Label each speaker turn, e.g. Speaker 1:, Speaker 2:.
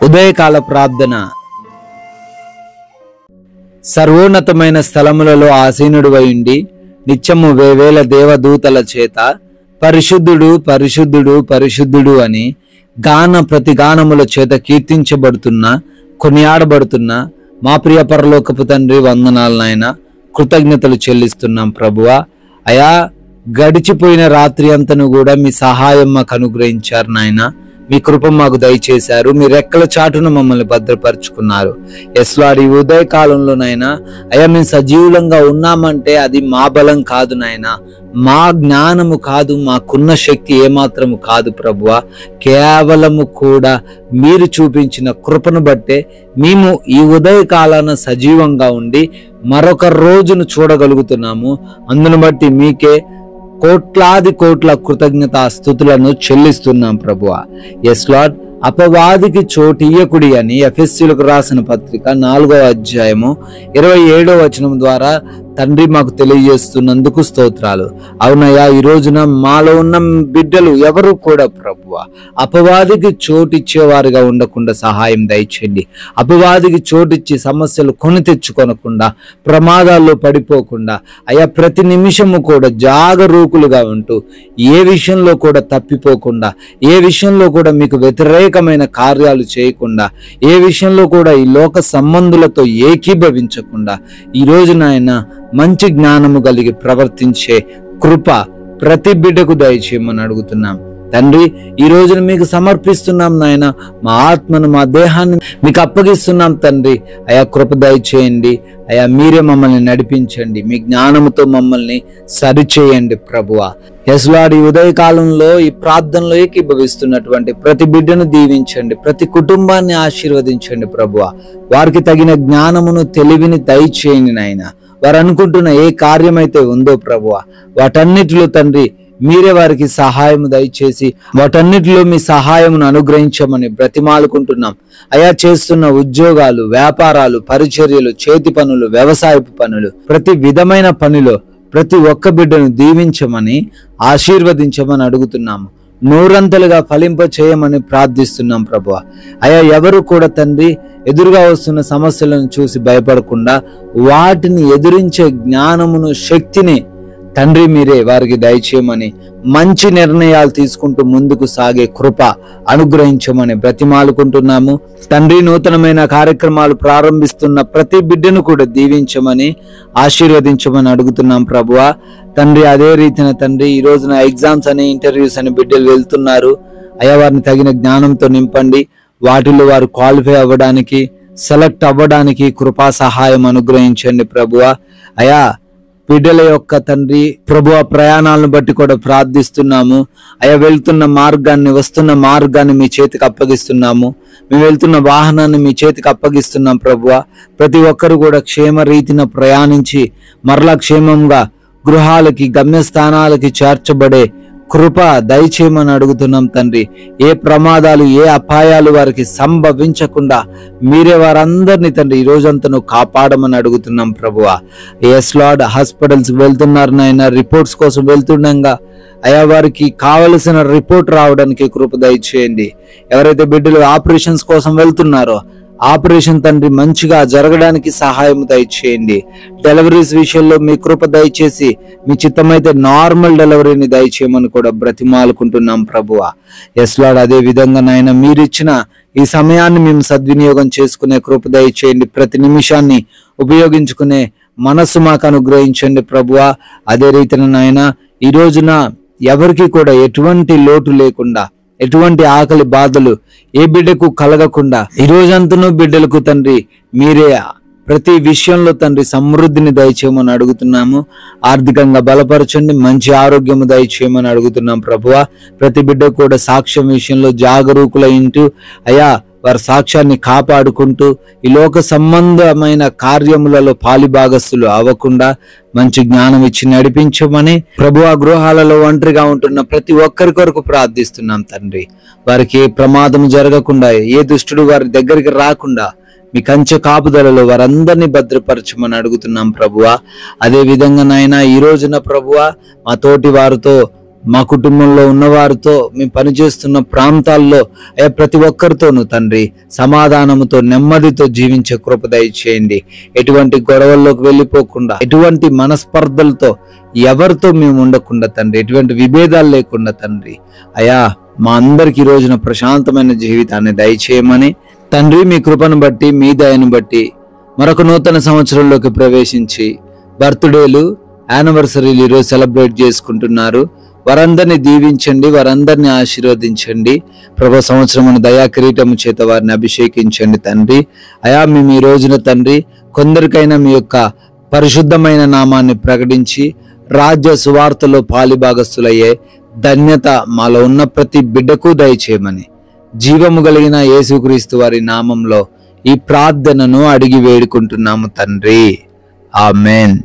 Speaker 1: ఉదయకాల ప్రార్థన. సర్వోన్నతమైన స్థలములలో ఆసీనుడివై ఉండి నిత్యము వేవేల దేవదూతల చేత పరిశుద్ధుడు పరిశుద్ధుడు పరిశుద్ధుడు అని ప్రతి గానముల చేత కీర్తించబడుతున్న కొనియాడబడుతున్న మా ప్రియ పరలోకపు తండ్రి, వందనాలు నాయన, కృతజ్ఞతలు చెల్లిస్తున్నాం ప్రభువా. అయా, గడిచిపోయిన రాత్రి అంతను కూడా మీ సహాయం మాకు అనుగ్రహించారు నాయన. మీ కృప మాకు దయచేశారు. మీ రెక్కల చాటును మమ్మల్ని భద్రపరుచుకున్నారు. ఎస్లాడ్, ఈ ఉదయకాలంలోనైనా అయ్యా మేము సజీవులంగా ఉన్నామంటే అది మా బలం కాదు నాయన, మా జ్ఞానము కాదు, మాకున్న శక్తి ఏమాత్రము కాదు ప్రభువా. కేవలము కూడా మీరు చూపించిన కృపను బట్టే మేము ఈ ఉదయకాలాన సజీవంగా ఉండి మరొక రోజును చూడగలుగుతున్నాము. అందును బట్టి మీకే కోట్లాది కోట్ల కృతజ్ఞత స్తుతులను చెల్లిస్తున్నాం ప్రభువా. ఎస్ లార్డ్, అపవాదికి చోటు ఇయ్యకుడి అని ఎఫెసీయులకు రాసిన పత్రిక 4వ అధ్యాయము 27వ వచనం ద్వారా తండ్రి మాకు తెలియజేస్తున్నందుకు స్తోత్రాలు. అవునయ్యా, ఈ రోజున మాలో ఉన్న బిడ్డలు ఎవరు కూడా ప్రభువా అపవాదికి చోటిచ్చేవారుగా ఉండకుండా సహాయం దయచేయండి. అపవాదికి చోటిచ్చి సమస్యలు కొని తెచ్చుకొనకుండా, ప్రమాదాల్లో పడిపోకుండా అయ్యా ప్రతి నిమిషము కూడా జాగరూకులుగా ఉంటూ ఏ విషయంలో కూడా తప్పిపోకుండా, ఏ విషయంలో కూడా మీకు వ్యతిరేకమైన కార్యాలు చేయకుండా, ఏ విషయంలో కూడా ఈ లోక సంబంధులతో ఏకీభవించకుండా ఈ రోజు నాయన మంచి జ్ఞానము కలిగి ప్రవర్తించే కృప ప్రతి బిడ్డకు దయచేయమని అడుగుతున్నాం తండ్రి. ఈ రోజున మీకు సమర్పిస్తున్నాం నాయన. మా ఆత్మను, మా దేహాన్ని మీకు అప్పగిస్తున్నాం తండ్రి. అయా కృప దయచేయండి. అయా మీరే మమ్మల్ని నడిపించండి. మీ జ్ఞానముతో మమ్మల్ని సరిచేయండి ప్రభువా. ఎస్ లార్డ్, ఈ ఉదయకాలంలో ఈ ప్రార్థనలో ఏకీభవిస్తున్నటువంటి ప్రతి బిడ్డను దీవించండి. ప్రతి కుటుంబాన్ని ఆశీర్వదించండి ప్రభువా. వారికి తగిన జ్ఞానమును, తెలివిని దయచేయండి నాయన. వారు అనుకుంటున్న ఏ కార్యమైతే ఉందో ప్రభువా, వాటన్నిటిలో తండ్రి మీరే వారికి సహాయం దయచేసి వాటన్నిటిలో మీ సహాయమును అనుగ్రహించమని బ్రతిమాలుకుంటున్నాం. అయా చేస్తున్న ఉద్యోగాలు, వ్యాపారాలు, పరిచర్యలు, చేతి పనులు, వ్యవసాయపు పనులు, ప్రతి విధమైన పనిలో ప్రతి ఒక్క బిడ్డను దీవించమని, ఆశీర్వదించమని అడుగుతున్నాము. నూరంతలుగా ఫలింప చేయమని ప్రార్థిస్తున్నాం ప్రభువా. అయా ఎవరు కూడా తండ్రి ఎదురుగా వస్తున్న సమస్యలను చూసి భయపడకుండా వాటిని ఎదిరించే జ్ఞానమును, శక్తిని తండ్రి మీరే వారికి దయచేయమని, మంచి నిర్ణయాలు తీసుకుంటూ ముందుకు సాగే కృప అనుగ్రహించమని బ్రతిమాలుకుంటున్నాము తండ్రి. నూతనమైన కార్యక్రమాలు ప్రారంభిస్తున్న ప్రతి బిడ్డను కూడా దీవించమని, ఆశీర్వదించమని అడుగుతున్నాం ప్రభువా తండ్రి. అదే రీతిన తండ్రి ఈ రోజున ఎగ్జామ్స్ అని, ఇంటర్వ్యూస్ అని బిడ్డలు వెళ్తున్నారు. అయ్యా వారిని తగిన జ్ఞానంతో నింపండి. వాటిల్లో వారు క్వాలిఫై అవ్వడానికి, సెలెక్ట్ అవ్వడానికి కృపా సహాయం అనుగ్రహించండి ప్రభువా. అయా బిడ్డల యొక్క తండ్రి ప్రభువా ప్రయాణాలను బట్టి కూడా ప్రార్థిస్తున్నాము. అయా వెళ్తున్న మార్గాన్ని, వస్తున్న మార్గాన్ని మీ చేతికి అప్పగిస్తున్నాము. మేము వెళ్తున్న వాహనాన్ని మీ చేతికి అప్పగిస్తున్నాం ప్రభువా. ప్రతి ఒక్కరు కూడా క్షేమ రీతిన ప్రయాణించి మరలా క్షేమంగా గృహాలకి, గమ్యస్థానాలకి చేర్చబడే కృప దయచేయమని అడుగుతున్నాం తండ్రి. ఏ ప్రమాదాలు, ఏ అపాయాలు వారికి సంభవించకుండా మీరే వారందరినీ తండ్రి ఈ రోజంతా కాపాడమని అడుగుతున్నాం ప్రభువా. ఎస్ లార్డ్, హాస్పిటల్స్కి వెళ్తున్నారు నాయన, రిపోర్ట్స్ కోసం వెళ్తుండగా అయా వారికి కావలసిన రిపోర్ట్ రావడానికి కృప దయచేయండి. ఎవరైతే బిడ్డలు ఆపరేషన్స్ కోసం వెళ్తున్నారో ఆపరేషన్ తండ్రి మంచిగా జరగడానికి సహాయం దయచేయండి. డెలివరీస్ విషయంలో మీ కృప దయచేసి మీ చిత్తమైతే నార్మల్ డెలివరీని దయచేయమని కూడా బ్రతిమాలుకుంటున్నాం ప్రభువా. ఎస్ లార్డ్, అదే విధంగా నాయన మీరిచ్చిన ఈ సమయాన్ని మేము సద్వినియోగం చేసుకునే కృప దయచేయండి. ప్రతి నిమిషాన్ని ఉపయోగించుకునే మనస్సు మాకు అనుగ్రహించండి ప్రభువా. అదే రీతిన నాయన ఈ రోజున ఎవరికి కూడా ఎటువంటి లోటు లేకుండా, ఎటువంటి ఆకలి బాధలు ఏ బిడ్డకు కలగకుండా ఈ రోజంతను బిడ్డలకు తండ్రి మీరే ప్రతి విషయంలో తండ్రి సమృద్ధిని దయచేయమని అడుగుతున్నాము. ఆర్థికంగా బలపరచండి, మంచి ఆరోగ్యము దయచేయమని అడుగుతున్నాం ప్రభువా. ప్రతి బిడ్డ కూడా సాక్ష్యం విషయంలో జాగరూకులైంటూ అయా వారి సాక్ష్యాన్ని కాపాడుకుంటూ ఈ లోక సంబంధమైన కార్యములలో పాలిభాగస్తులు అవ్వకుండా మంచి జ్ఞానం ఇచ్చి నడిపించమని ప్రభువా. గృహాలలో ఒంటరిగా ఉంటున్న ప్రతి ఒక్కరి కొరకు ప్రార్థిస్తున్నాం తండ్రి. వారికి ఏ ప్రమాదం జరగకుండా, ఏ దుష్టుడు వారి దగ్గరికి రాకుండా మీ కంచె కాపుదలలో వారందరినీ భద్రపరచమని అడుగుతున్నాం ప్రభువా. అదే విధంగా నాయన ఈ రోజున ప్రభువా మా తోటి వారితో మా కుటుంబంలో ఉన్నవారితో, మేము పనిచేస్తున్న ప్రాంతాల్లో అయ్యా ప్రతి ఒక్కరితోనూ తండ్రి సమాధానముతో, నెమ్మదితో జీవించే కృప దయచేయండి. ఎటువంటి గొడవల్లోకి వెళ్ళిపోకుండా, ఎటువంటి మనస్పర్ధలతో ఎవరితో మేము ఉండకుండా తండ్రి, ఎటువంటి విభేదాలు లేకుండా తండ్రి అయ్యా మా అందరికి ఈ రోజున ప్రశాంతమైన జీవితాన్ని దయచేయమని తండ్రి, మీ కృపను బట్టి, మీ దయను బట్టి మరొక నూతన సంవత్సరంలోకి ప్రవేశించి బర్త్డేలు, యానివర్సరీలు ఈరోజు సెలబ్రేట్ చేసుకుంటున్నారు. వారందరినీ దీవించండి, వారందరినీ ఆశీర్వదించండి ప్రభు. సంవత్సరమును దయా కిరీటము చేత వారిని అభిషేకించండి తండ్రి. అయా మేము ఈ రోజున తండ్రి కొందరికైనా మీ యొక్క పరిశుద్ధమైన నామాన్ని ప్రకటించి రాజ్య సువార్తలో పాలిభాగస్తులయ్యే ధన్యత మాలో ఉన్న ప్రతి బిడ్డకు దయచేయమని జీవము కలిగిన యేసుక్రీస్తు వారి నామంలో ఈ ప్రార్థనను అడిగి వేడుకుంటున్నాము తండ్రి. ఆమెన్.